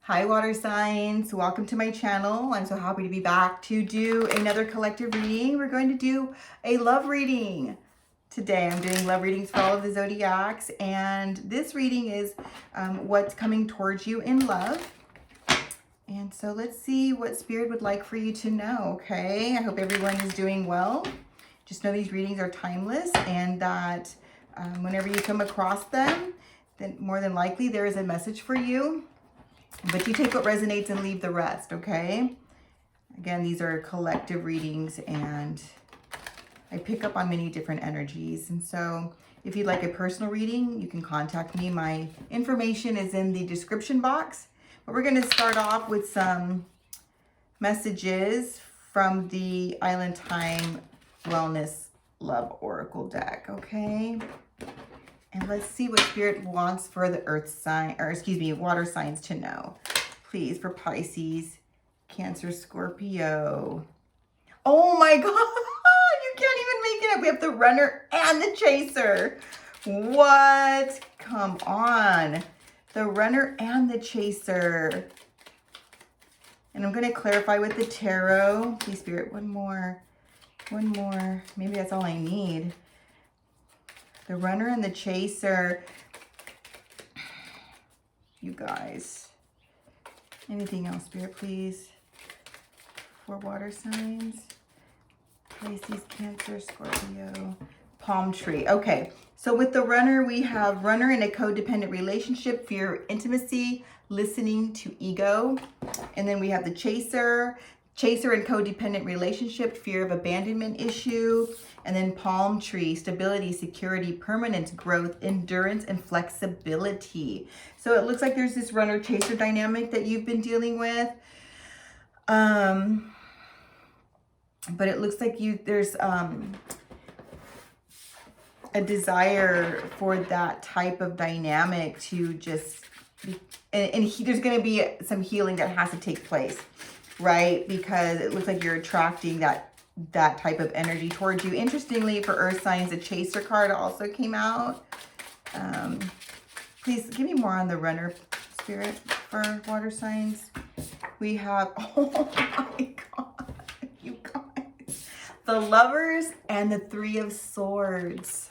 Hi water signs, welcome to my channel. I'm so happy to be back to do another collective reading. We're going to do a love reading. Today I'm doing love readings for all of the zodiacs, and this reading is what's coming towards you in love. And so let's see what Spirit would like for you to know, okay? I hope everyone is doing well. Just know these readings are timeless, and that whenever you come across them, then more than likely there is a message for you. But you take what resonates and leave the rest, okay? Again, these are collective readings, and I pick up on many different energies. And so if you'd like a personal reading, you can contact me. My information is in the description box. But we're going to start off with some messages from the Island Time Wellness Love Oracle deck, okay? And let's see what Spirit wants for the earth sign, or excuse me, water signs to know. Please, for Pisces, Cancer, Scorpio. Oh my God, you can't even make it up. We have the runner and the chaser. What? Come on. The runner and the chaser. And I'm going to clarify with the tarot. Please, Spirit, one more. One more. Maybe that's all I need. The runner and the chaser. You guys. Anything else, Spirit, please? For water signs. Pisces, Cancer, Scorpio. Palm tree. Okay. So with the runner, we have runner in a codependent relationship, fear of intimacy, listening to ego. And then we have the chaser. Chaser and codependent relationship, fear of abandonment issue. And then palm tree, stability, security, permanence, growth, endurance, and flexibility. So it looks like there's this runner-chaser dynamic that you've been dealing with. But it looks like there's a desire for that type of dynamic to just be, and there's going to be some healing that has to take place, right? Because it looks like you're attracting that type of energy towards you. Interestingly, for earth signs, the chaser card also came out. Please give me more on the runner, Spirit, for water signs. We have, oh my God, you guys, the lovers and the three of swords.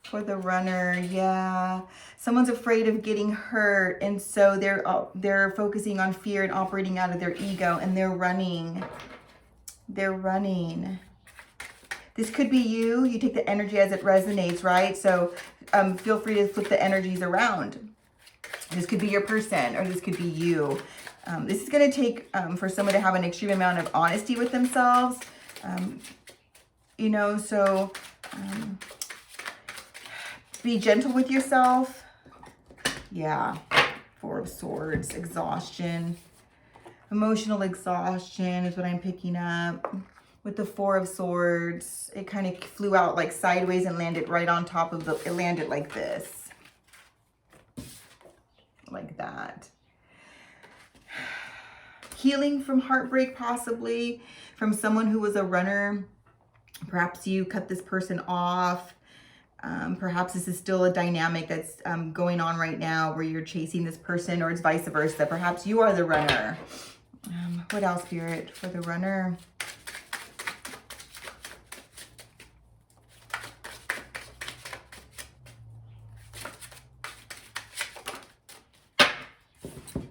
For the runner, yeah. Someone's afraid of getting hurt, and so they're focusing on fear and operating out of their ego, and they're running. They're running. This could be you. You take the energy as it resonates, right? So feel free to flip the energies around. This could be your person, or this could be you. This is going to take for someone to have an extreme amount of honesty with themselves. You know, so be gentle with yourself. Yeah. Four of Swords, exhaustion. Emotional exhaustion is what I'm picking up. With the Four of Swords, it kind of flew out like sideways and landed right on top of it landed like this. Like that. Healing from heartbreak, possibly. From someone who was a runner. Perhaps you cut this person off. Perhaps this is still a dynamic that's going on right now where you're chasing this person, or it's vice versa. Perhaps you are the runner. What else, Spirit, for the runner?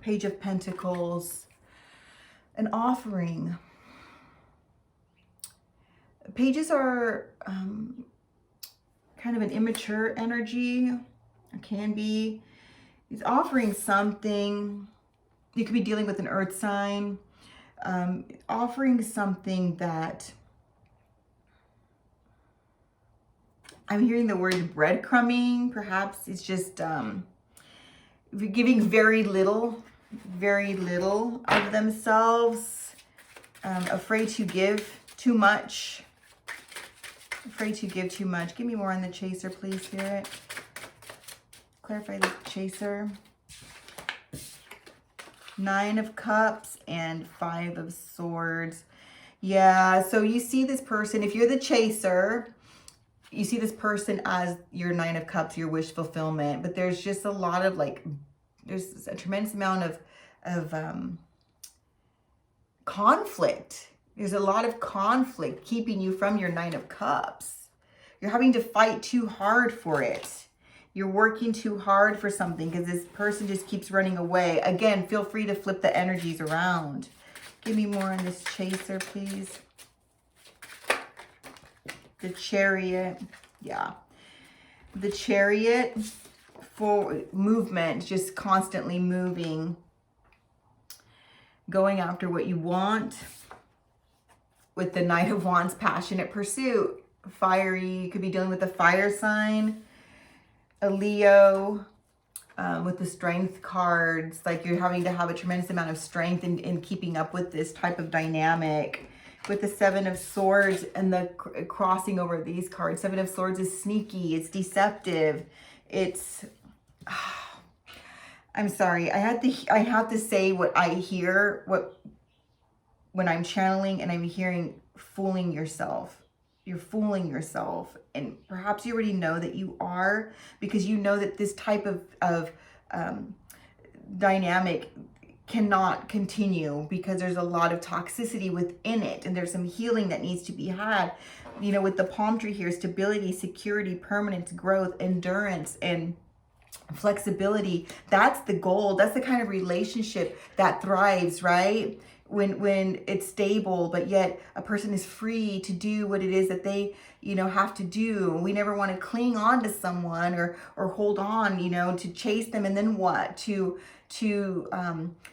Page of Pentacles. An offering. Pages are kind of an immature energy. It can be. He's offering something. You could be dealing with an earth sign. Offering something that, I'm hearing the word breadcrumbing. Perhaps it's just giving very little of themselves. Afraid to give too much. Afraid to give too much. Give me more on the chaser, please, Spirit. Clarify the chaser. Nine of Cups and Five of Swords. Yeah, so you see this person, if you're the chaser, you see this person as your Nine of Cups, your wish fulfillment, but there's just a lot of there's a tremendous amount of conflict. There's a lot of conflict keeping you from your Nine of Cups. You're having to fight too hard for it. You're working too hard for something because this person just keeps running away. Again, feel free to flip the energies around. Give me more on this Chaser, please. The Chariot. Yeah. The Chariot for movement, just constantly moving. Going after what you want. With the Knight of Wands, passionate pursuit. Fiery, you could be dealing with a fire sign. A Leo, with the Strength cards. Like you're having to have a tremendous amount of strength in keeping up with this type of dynamic. With the Seven of Swords and the crossing over these cards. Seven of Swords is sneaky. It's deceptive. It's... I'm sorry. I have to say what I hear when I'm channeling and I'm hearing fooling yourself. You're fooling yourself. And perhaps you already know that you are, because you know that this type of dynamic cannot continue because there's a lot of toxicity within it. And there's some healing that needs to be had. You know, with the palm tree here, stability, security, permanence, growth, endurance, and flexibility. That's the goal. That's the kind of relationship that thrives, right? When it's stable, but yet a person is free to do what it is that they, you know, have to do. We never want to cling on to someone or hold on, you know, to chase them. And then what? To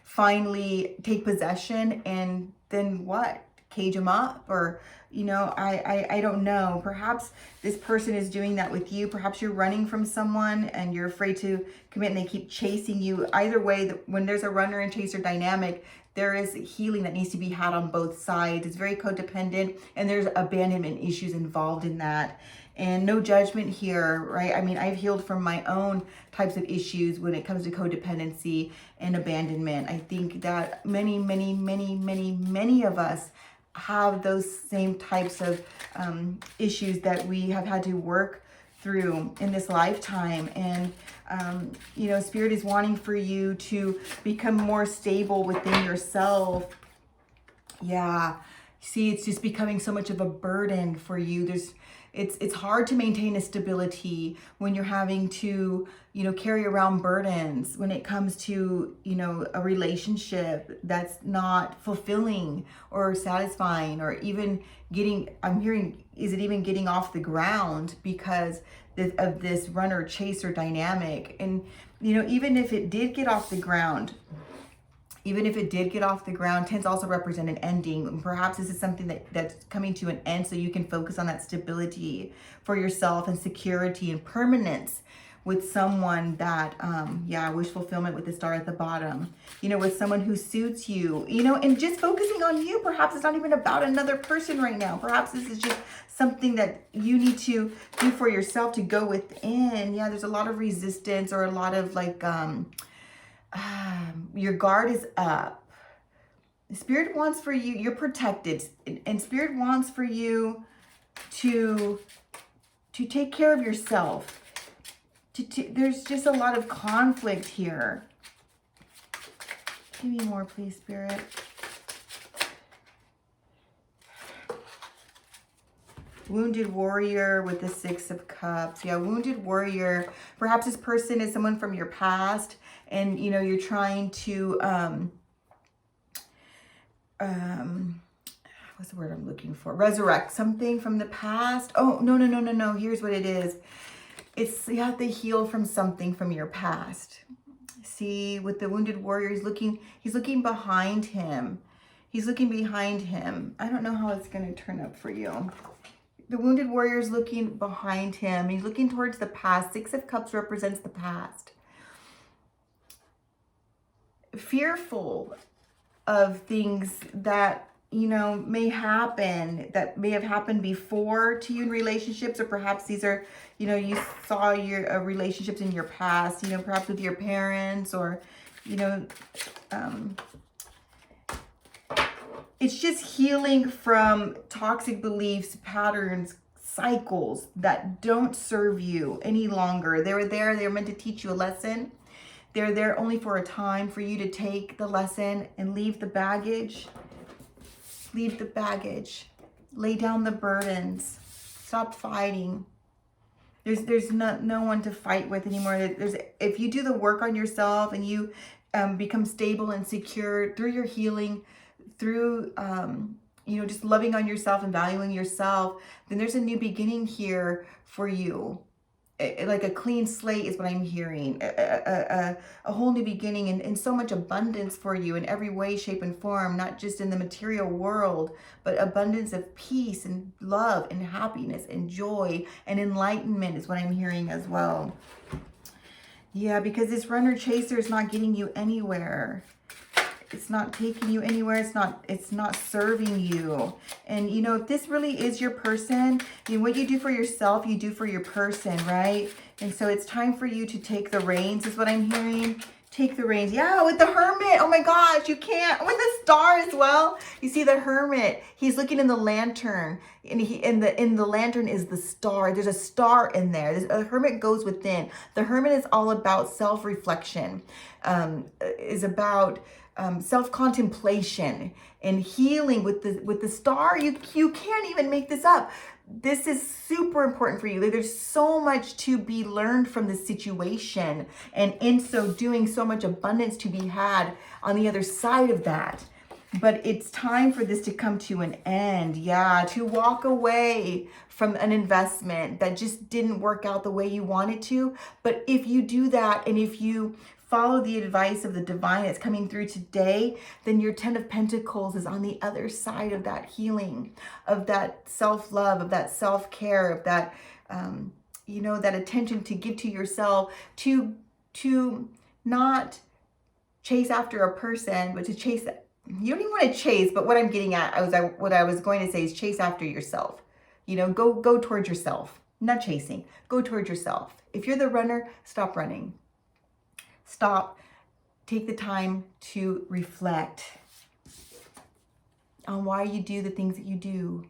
finally take possession and then what? Cage them up? Or, you know, I don't know. Perhaps this person is doing that with you. Perhaps you're running from someone and you're afraid to commit and they keep chasing you. Either way, when there's a runner and chaser dynamic, there is healing that needs to be had on both sides. It's very codependent and there's abandonment issues involved in that. And no judgment here, right? I mean, I've healed from my own types of issues when it comes to codependency and abandonment. I think that many of us have those same types of issues that we have had to work through in this lifetime. And you know, Spirit is wanting for you to become more stable within yourself. Yeah, see, it's just becoming so much of a burden for you. It's hard to maintain a stability when you're having to, you know, carry around burdens when it comes to, you know, a relationship that's not fulfilling or satisfying, or even getting, I'm hearing, is it even getting off the ground because of this runner chaser dynamic? And, you know, even if it did get off the ground, tends to also represent an ending. And perhaps this is something that's coming to an end so you can focus on that stability for yourself and security and permanence with someone that, wish fulfillment with the star at the bottom, you know, with someone who suits you, you know, and just focusing on you. Perhaps it's not even about another person right now. Perhaps this is just something that you need to do for yourself to go within. Yeah, there's a lot of resistance or a lot of like, your guard is up. Spirit wants for you, you're protected, and Spirit wants for you to take care of yourself. There's just a lot of conflict here. Give me more, please, Spirit. Wounded warrior with the Six of Cups. Yeah, wounded warrior. Perhaps this person is someone from your past, and you know you're trying to what's the word I'm looking for? Resurrect something from the past. Oh, no. Here's what it is. It's, you have to heal from something from your past. See, with the wounded warrior, he's looking behind him. He's looking behind him. I don't know how it's going to turn up for you. The wounded warrior is looking behind him. He's looking towards the past. Six of Cups represents the past. Fearful of things that, you know, may happen, that may have happened before to you in relationships, or perhaps these are, you know, you saw your relationships in your past, you know, perhaps with your parents, or, you know, it's just healing from toxic beliefs, patterns, cycles that don't serve you any longer. They were there, they were meant to teach you a lesson. They're there only for a time for you to take the lesson and leave the baggage. Leave the baggage. Lay down the burdens. Stop fighting. There's no one to fight with anymore. If you do the work on yourself and you become stable and secure through your healing, through just loving on yourself and valuing yourself, then there's a new beginning here for you. Like a clean slate is what I'm hearing. A whole new beginning and so much abundance for you in every way, shape, and form, not just in the material world, but abundance of peace and love and happiness and joy and enlightenment is what I'm hearing as well. Yeah, because this runner chaser is not getting you anywhere. It's not taking you anywhere. It's not serving you. And if this really is your person, what you do for yourself, you do for your person, right? And so it's time for you to take the reins is what I'm hearing. Take the reins. Yeah, with the hermit. Oh my gosh, you can't. With the star as well. You see the hermit. He's looking in the lantern. And in the lantern is the star. There's a star in there. A hermit goes within. The hermit is all about self-reflection. Is about self-contemplation and healing with the star. You can't even make this up. This is super important for you. There's so much to be learned from this situation, and in so doing, so much abundance to be had on the other side of that. But it's time for this to come to an end. Yeah, to walk away from an investment that just didn't work out the way you wanted to. But if you do that, and if you follow the advice of the divine that's coming through today, then your 10 of Pentacles is on the other side of that healing, of that self-love, of that self-care, of that, that attention to give to yourself, to not chase after a person, but to chase, you don't even want to chase, but what I'm getting at, what I was going to say is chase after yourself. Go towards yourself, not chasing, go towards yourself. If you're the runner, stop running. Stop. Take the time to reflect on why you do the things that you do.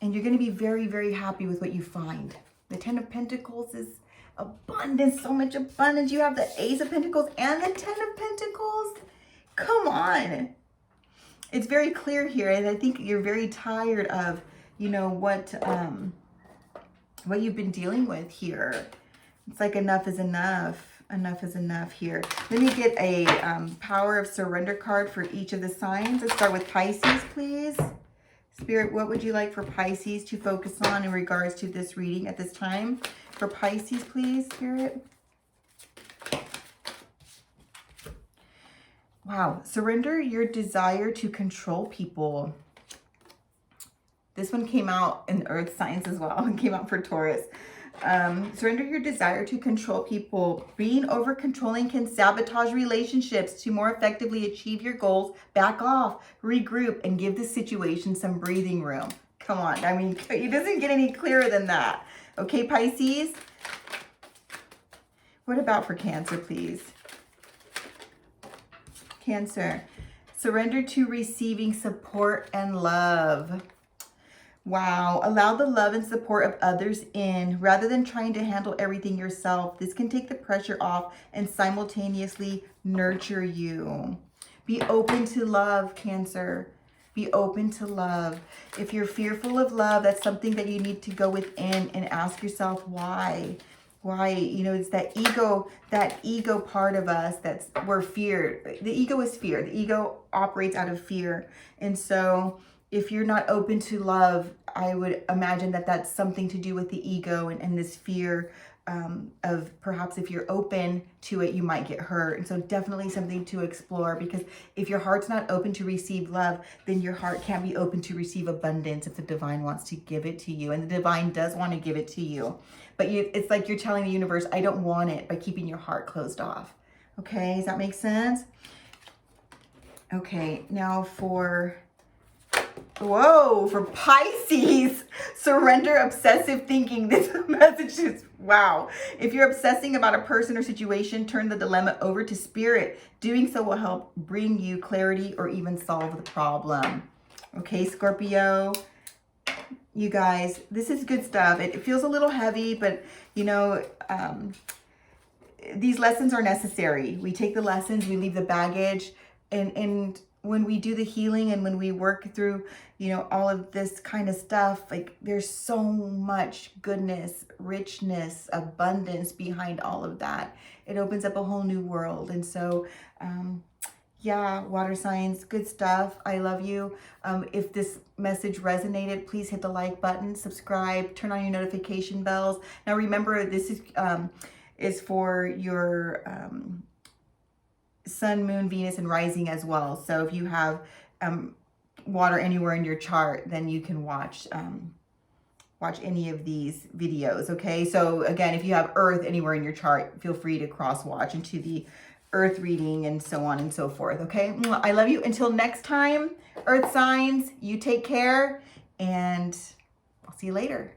And you're going to be very, very happy with what you find. The 10 of Pentacles is abundance, so much abundance. You have the Ace of Pentacles and the 10 of Pentacles. Come on. It's very clear here. And I think you're very tired of, what you've been dealing with here. It's like enough is enough. Enough is enough here. Let me get a power of surrender card for each of the signs. Let's start with Pisces, please. Spirit, what would you like for Pisces to focus on in regards to this reading at this time? For Pisces, please, Spirit. Wow. Surrender your desire to control people. This one came out in Earth signs as well. It came out for Taurus. Surrender your desire to control people. Being over controlling can sabotage relationships. To more effectively achieve your goals, back off, regroup, and give the situation some breathing room. Come on. I mean, it doesn't get any clearer than that. Okay, Pisces? What about for Cancer, please? Cancer. Surrender to receiving support and love. Wow. Allow the love and support of others in rather than trying to handle everything yourself. This can take the pressure off and simultaneously nurture you. Be open to love, Cancer. Be open to love. If you're fearful of love, that's something that you need to go within and ask yourself why. Why? It's that ego part of us that's where fear. The ego is fear. The ego operates out of fear. And so if you're not open to love, I would imagine that that's something to do with the ego and this fear of perhaps if you're open to it, you might get hurt. And so definitely something to explore, because if your heart's not open to receive love, then your heart can't be open to receive abundance if the divine wants to give it to you. And the divine does want to give it to you. But it's like you're telling the universe, I don't want it, by keeping your heart closed off. Okay, does that make sense? Okay, now for Pisces, surrender obsessive thinking. This message is, wow. If you're obsessing about a person or situation, turn the dilemma over to spirit. Doing so will help bring you clarity or even solve the problem. Okay, Scorpio. you guys, this is good stuff. It feels a little heavy, but you know, these lessons are necessary. We take the lessons, we leave the baggage, and when we do the healing and when we work through, you know, all of this kind of stuff, like there's so much goodness, richness, abundance behind all of that. It opens up a whole new world. And so, yeah, water signs, good stuff. I love you. If this message resonated, please hit the like button, subscribe, turn on your notification bells. Now remember, this is for your sun, moon, Venus, and rising as well. So if you have water anywhere in your chart, then you can watch any of these videos, okay? So again, if you have Earth anywhere in your chart, feel free to cross watch into the Earth reading and so on and so forth, okay? I love you. Until next time, Earth signs, you take care, and I'll see you later.